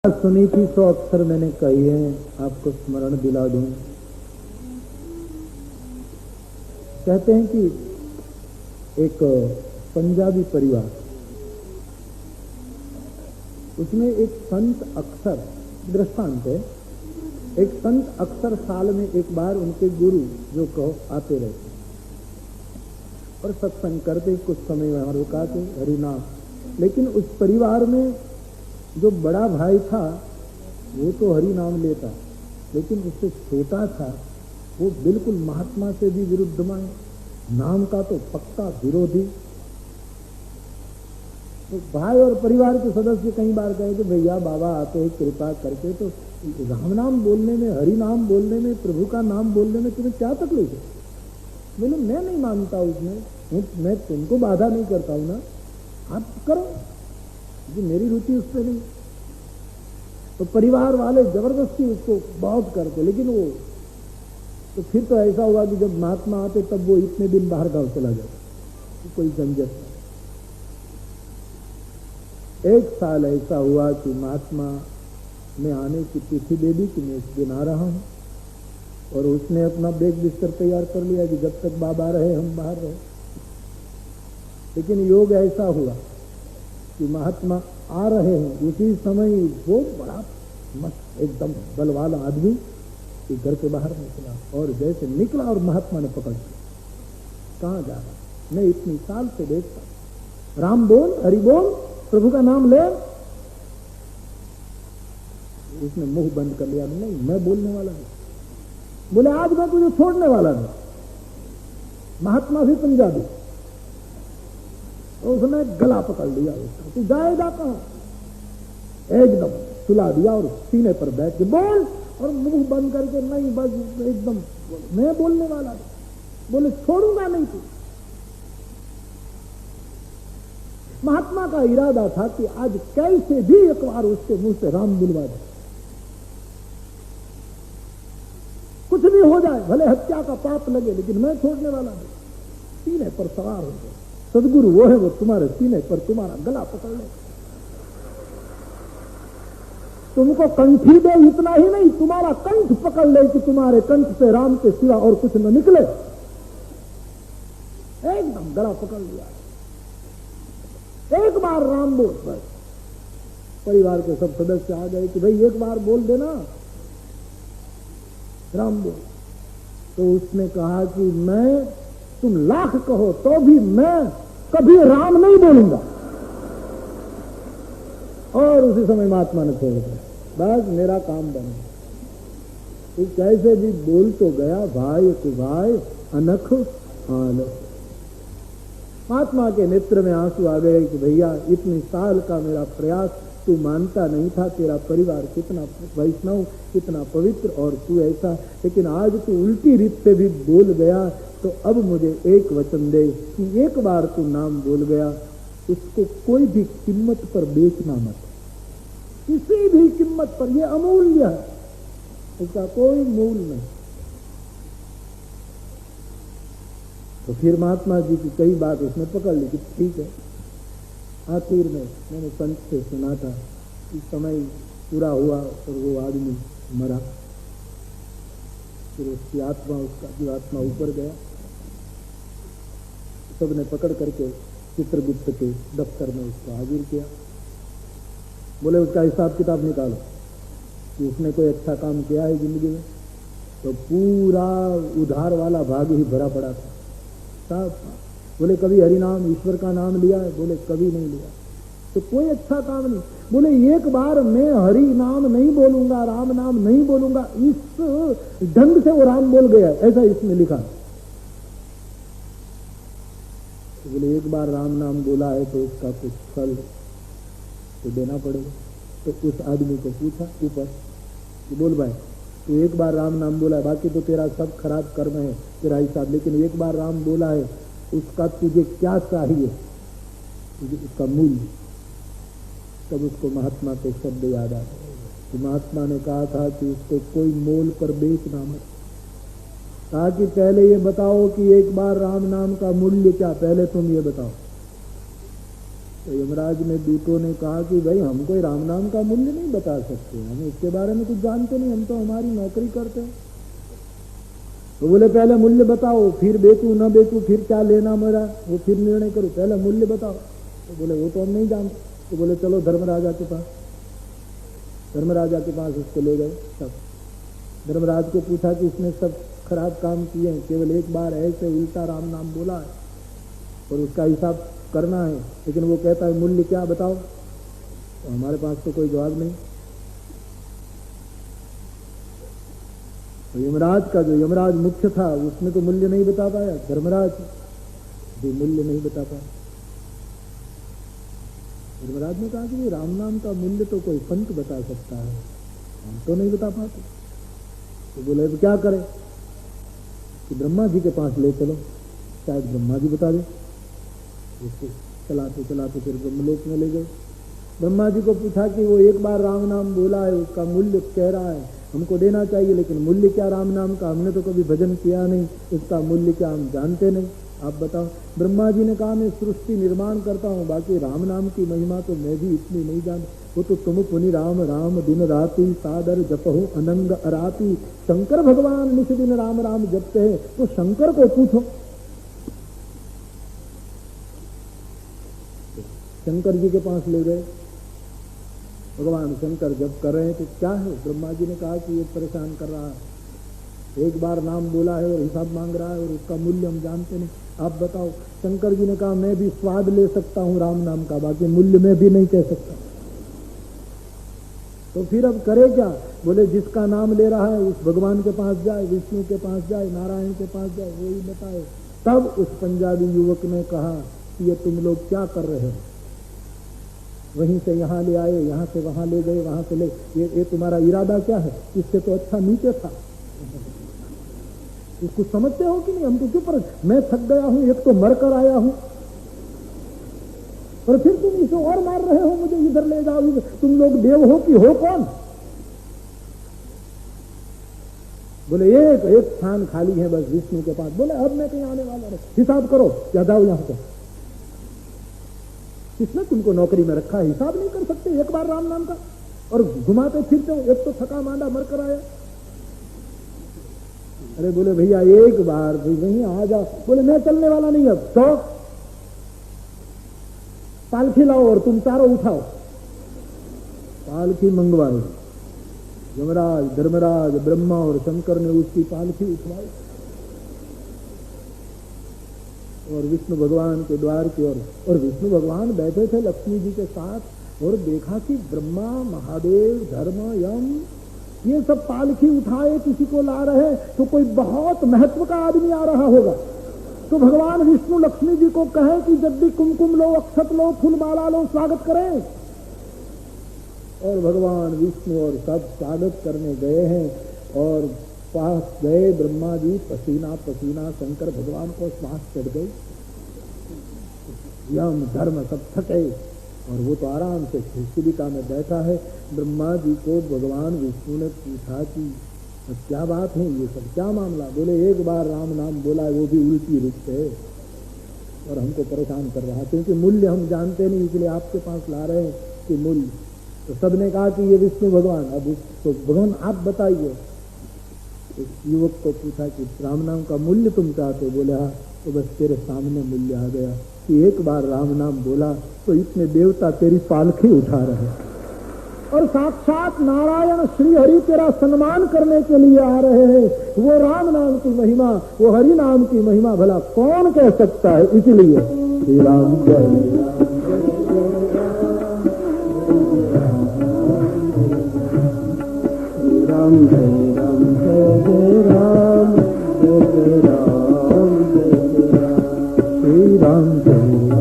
सुनी थी सो अक्सर मैंने कही है, आपको स्मरण दिला दूं। कहते हैं कि एक पंजाबी परिवार, उसमें एक संत अक्सर, दृष्टांत है, एक संत अक्सर साल में एक बार उनके गुरु जो कहो आते रहते और सत्संग करते, कुछ समय वहां रुकाते, हरिनाम। लेकिन उस परिवार में जो बड़ा भाई था वो तो हरि नाम लेता, लेकिन उससे छोटा था वो बिल्कुल महात्मा से भी विरुद्ध में, नाम का तो पक्का विरोधी। तो भाई और परिवार के सदस्य कई बार कहे कि भैया बाबा आते हैं कृपा करके, तो राम नाम बोलने में, हरि नाम बोलने में, प्रभु का नाम बोलने में तुम्हें क्या तकलीफ है? बोले मैं नहीं मानता उसमें, मैं तुमको बाधा नहीं करता हूं ना, आप करो, जी मेरी रुचि उस पर नहीं। तो परिवार वाले जबरदस्ती उसको बहुत करते, लेकिन वो तो फिर तो ऐसा हुआ कि जब महात्मा आते तब वो इतने दिन बाहर गांव चला जाता, तो कोई झंझट नहीं। एक साल ऐसा हुआ कि महात्मा ने आने की तिथि दे दी कि मैं इस दिन आ रहा हूं, और उसने अपना बैग बिस्तर तैयार कर लिया कि जब तक बाबा रहे हम बाहर रहे। लेकिन योग ऐसा हुआ कि महात्मा आ रहे हैं, उसी समय वो बड़ा मस्त एकदम बल वाला आदमी कि घर के बाहर निकला, और जैसे निकला और महात्मा ने पकड़ लिया, कहां जा रहा? मैं इतनी साल से देखता, राम बोल, हरि बोल, प्रभु का नाम ले। उसने मुंह बंद कर लिया, नहीं मैं बोलने वाला नहीं। बोले आज मैं तुझे छोड़ने वाला नहीं। महात्मा भी पंजाबी, उसने गला पकड़ लिया उसका, तू जाएगा कहां? एकदम सुला दिया और सीने पर बैठ के बोल, और मुंह बंद करके नहीं, बस एकदम मैं बोलने वाला नहीं। बोले छोड़ूंगा नहीं तू। महात्मा का इरादा था कि आज कैसे भी एक बार उसके मुंह से राम बुलवा दे, कुछ भी हो जाए, भले हत्या का पाप लगे, लेकिन मैं छोड़ने वाला नहीं। सीने पर सवार हो गए, सदगुरु वो है, वो तुम्हारे सीने पर तुम्हारा गला पकड़ ले, तुमको कंठी दे, इतना ही नहीं तुम्हारा कंठ पकड़ ले कि तुम्हारे कंठ से राम के सिवा और कुछ न निकले। एकदम गला पकड़ लिया, एक बार राम बोल। बस परिवार के सब सदस्य आ गए कि भाई एक बार बोल देना राम बोल। तो उसने कहा कि मैं, तुम लाख कहो तो भी मैं कभी राम नहीं बोलूंगा। और उसी समय महात्मा ने छोड़ दिया, बस मेरा काम बना। तो कैसे भी बोल तो गया, भाई को भाई अनख हाल। महात्मा के नेत्र में आंसू आ गए कि भैया इतने साल का मेरा प्रयास तू मानता नहीं था, तेरा परिवार कितना वैष्णव, कितना पवित्र, और तू ऐसा, लेकिन आज तू उल्टी रीत से भी बोल गया। तो अब मुझे एक वचन दे कि एक बार तू नाम बोल गया, उसको कोई भी कीमत पर बेचना मत, किसी भी कीमत पर। यह अमूल्य है, इसका कोई मूल नहीं। तो फिर महात्मा जी की कई बात उसने पकड़ ली कि ठीक है। आखिर में मैंने संत से सुना था कि समय पूरा हुआ और वो आदमी मरा, फिर उसकी आत्मा, उसका जीवात्मा ऊपर गया। सबने पकड़ करके चित्रगुप्त के दफ्तर में उसको हाजिर किया। बोले उसका हिसाब किताब निकालो कि उसने कोई अच्छा काम किया है जिंदगी में। तो पूरा उधार वाला भाग ही भरा पड़ा था साहब। बोले कभी हरि नाम, ईश्वर का नाम लिया है? बोले कभी नहीं लिया। तो कोई अच्छा काम नहीं। बोले एक बार मैं हरि नाम नहीं बोलूंगा, राम नाम नहीं बोलूंगा, इस ढंग से वो राम बोल गया, ऐसा इसमें लिखा। तो बोले एक बार राम नाम बोला है तो उसका कुछ फल तो देना पड़ेगा। तो उस आदमी को पूछा ऊपर कि बोल भाई, तू एक बार राम नाम बोला है, बाकी तो तेरा सब खराब कर्म है, तेरा हिसाब, लेकिन एक बार राम बोला है, उसका तुझे क्या चाहिए, तुझे उसका मूल्य। तब उसको महात्मा के शब्द याद आ गए कि महात्मा ने कहा था कि उसको कोई मोल पर बेचना मत। कहा कि पहले ये बताओ कि एक बार राम नाम का मूल्य क्या, पहले तुम ये बताओ। तो यमराज ने दूतों ने कहा कि भाई हम कोई राम नाम का मूल्य नहीं बता सकते, हम इसके बारे में कुछ जानते नहीं, हम तो हमारी नौकरी करते हैं। तो बोले पहले मूल्य बताओ, फिर बेचू न बेचू, फिर क्या लेना मेरा, वो फिर निर्णय करो, पहले मूल्य बताओ। तो बोले वो तो हम नहीं जानते। तो बोले चलो धर्मराजा के पास। धर्मराजा के पास उसको ले गए सब। धर्मराज को पूछा कि इसने सब खराब काम किए हैं, केवल एक बार ऐसे उल्टा राम नाम बोला है और उसका हिसाब करना है, लेकिन वो कहता है मूल्य क्या बताओ। तो हमारे पास तो कोई जवाब नहीं। तो यमराज का जो यमराज मुख्य था उसने तो मूल्य नहीं बता पाया, धर्मराज भी मूल्य नहीं बता पाया। धर्मराज ने कहा कि राम नाम का मूल्य तो कोई संत बता सकता है, हम तो नहीं बता पाते। तो बोले तो क्या करें कि ब्रह्मा जी के पास ले चलो, शायद ब्रह्मा जी बता दे। उसको चलाते चलाते फिर ब्रह्मलोक में ले गए। ब्रह्मा जी को पूछा कि वो एक बार राम नाम बोला है, उसका मूल्य कह रहा है, हमको देना चाहिए, लेकिन मूल्य क्या राम नाम का, हमने तो कभी भजन किया नहीं, इसका मूल्य क्या हम जानते नहीं, आप बताओ। ब्रह्मा जी ने कहा मैं सृष्टि निर्माण करता हूँ, बाकी राम नाम की महिमा तो मैं भी इतनी नहीं जानता, वो तो तुम पुनि राम राम दिन राति सादर जपहु अनंग अराती। शंकर भगवान निस दिन राम राम जपते हैं, तो शंकर को पूछो। शंकर जी के पास ले गए। भगवान शंकर जब कर रहे हैं तो क्या है, ब्रह्मा जी ने कहा कि ये परेशान कर रहा है, एक बार नाम बोला है और हिसाब मांग रहा है और उसका मूल्य हम जानते नहीं, आप बताओ। शंकर जी ने कहा मैं भी स्वाद ले सकता हूं राम नाम का, बाकी मूल्य में भी नहीं कह सकता। तो फिर अब करे क्या। बोले जिसका नाम ले रहा है उस भगवान के पास जाए, विष्णु के पास जाए, नारायण के पास जाए, वो ही बताए। तब उस पंजाबी युवक ने कहा कि ये तुम लोग क्या कर रहे हो, वहीं से यहाँ ले आए, यहाँ से वहां ले गए, वहां से ले, ये तुम्हारा इरादा क्या है, इससे तो अच्छा नीचे था। इसको समझते हो कि नहीं, हमको क्यों पर, मैं थक गया हूं, एक तो मर कर आया हूं और फिर तुम इसे और मार रहे हो, मुझे इधर ले जाओ, तुम लोग देव हो कि हो कौन। बोले एक स्थान खाली है बस विष्णु के पास। बोले अब मैं कहीं आने वाला नहीं, हिसाब करो, क्या जाओ यहां से। किसने तुमको नौकरी में रखा है, हिसाब नहीं कर सकते एक बार राम नाम का, और घुमाते फिरते हो, एक तो थका मांदा मर कर आया। अरे बोले भैया एक बार वहीं आ जाओ। बोले मैं चलने वाला नहीं अब, तो पालखी लाओ और तुम चारों उठाओ। पालखी मंगवाई, यमराज धर्मराज ब्रह्मा और शंकर ने उसकी पालखी उठवाई और विष्णु भगवान के द्वार की ओर, और विष्णु भगवान बैठे थे लक्ष्मी जी के साथ, और देखा कि ब्रह्मा महादेव धर्म यम ये सब पालकी उठाए किसी को ला रहे, तो कोई बहुत महत्व का आदमी आ रहा होगा। तो भगवान विष्णु लक्ष्मी जी को कहे कि जब भी कुमकुम लो, अक्षत लो, फूलमाला लो, स्वागत करें। और भगवान विष्णु और सब स्वागत करने गए हैं, और पास गए ब्रह्मा जी, पसीना पसीना, शंकर भगवान को श्वास चढ़ गई, यम धर्म सब थके, और वो तो आराम से शिविका में बैठा है। ब्रह्मा जी को भगवान विष्णु ने पूछा कि क्या बात है, ये सब क्या मामला। बोले एक बार राम नाम बोला, वो भी उल्टी रूप से, और हमको परेशान कर रहा है, क्योंकि मूल्य हम जानते नहीं, इसलिए आपके पास ला रहे हैं कि मूल्य। तो सबने कहा कि ये विष्णु भगवान, अब तो भगवान आप बताइए। युवक को पूछा कि राम नाम का मूल्य तुम चाहते। बोले हाँ। तो बस तेरे सामने मूल्य आ गया कि एक बार राम नाम बोला तो इतने देवता तेरी पालखी उठा रहे, और साक्षात नारायण श्री हरि तेरा सम्मान करने के लिए आ रहे हैं। वो राम नाम की महिमा, वो हरि नाम की महिमा भला कौन कह सकता है। इसलिए श्री राम जय राम, जय राम, जय राम, जय राम, श्री राम जय राम, जय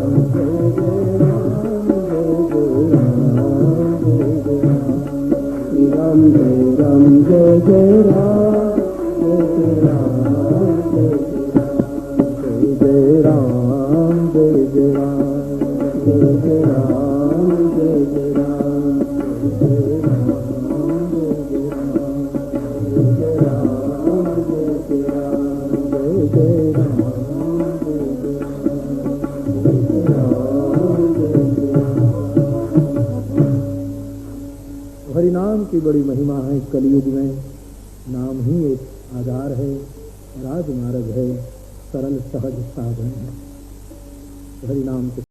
राम, जय जय राम, जय राम, जय जय राम, जय राम, जय जय राम, जय राम, जय राम, जय राम, जय जय राम, जय राम, जय राम, जय राम, जय राम, जय राम, जय की बड़ी महिमा है कलयुग में। नाम ही एक आधार है, राजमार्ग है, सरल सहज साधन है। हरि नाम के